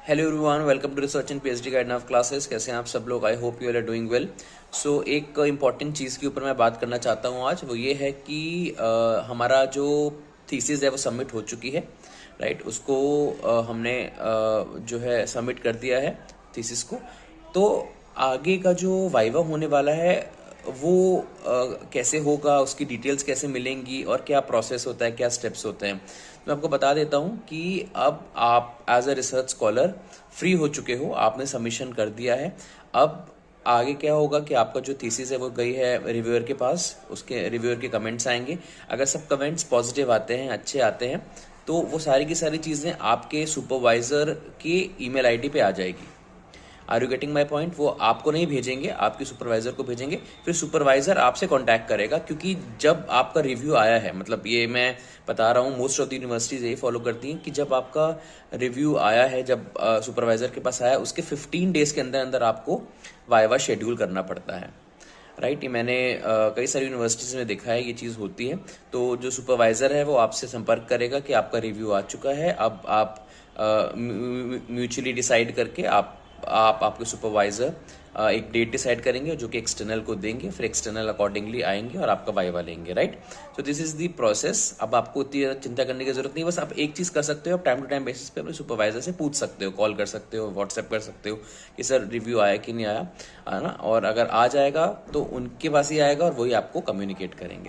Hello everyone, welcome to research and PhD guide of classes. कैसे हैं आप सब लोग? I hope you are doing well. So एक इम्पॉर्टेंट चीज़ के ऊपर मैं बात करना चाहता हूँ आज। वो ये है कि हमारा जो थीसिस है वो सबमिट हो चुकी है, राइट। उसको हमने जो है सबमिट कर दिया है थीसिस को। तो आगे का जो वाइवा होने वाला है वो कैसे होगा, उसकी डिटेल्स कैसे मिलेंगी और क्या प्रोसेस होता है, क्या स्टेप्स होते हैं, मैं आपको बता देता हूँ कि अब आप as a research scholar free हो चुके हो, आपने सबमिशन कर दिया है। अब आगे क्या होगा कि आपका जो थीसिस है वो गई है रिव्यूअर के पास, उसके रिव्यूअर के कमेंट्स आएंगे। अगर सब कमेंट्स पॉजिटिव आते हैं, अच्छे आते हैं, तो वो सारी की सारी चीज़ें आपके सुपरवाइजर के ईमेल आईडी पे आ जाएगी। Are you getting my point? वो आपको नहीं भेजेंगे, आपके सुपरवाइजर को भेजेंगे, फिर सुपरवाइजर आपसे कांटेक्ट करेगा। क्योंकि जब आपका रिव्यू आया है, मतलब ये मैं बता रहा हूँ, मोस्ट ऑफ द यूनिवर्सिटीज यही फॉलो करती हैं कि जब आपका रिव्यू आया है, जब सुपरवाइजर के पास आया, उसके 15 डेज के अंदर अंदर आपको वाइवा शेड्यूल करना पड़ता है, राइट। ये मैंने कई सारी यूनिवर्सिटीज़ में देखा है, ये चीज़ होती है। तो जो सुपरवाइज़र है वो आपसे संपर्क करेगा कि आपका रिव्यू आ चुका है। अब आप म्यूचुअली डिसाइड करके आप आपके सुपरवाइज़र एक डेट डिसाइड करेंगे जो कि एक्सटर्नल को देंगे, फिर एक्सटर्नल अकॉर्डिंगली आएंगे और आपका वाइवा लेंगे, right. So this is the process. अब आपको इतनी चिंता करने की जरूरत नहीं। बस आप एक चीज़ कर सकते हो, आप टाइम टू टाइम बेसिस पे अपने सुपरवाइजर से पूछ सकते हो, कॉल कर सकते हो, व्हाट्सएप कर सकते हो कि सर रिव्यू आया कि नहीं आया, है ना। और अगर आ जाएगा तो उनके पास ही आएगा और वही आपको कम्युनिकेट करेंगे।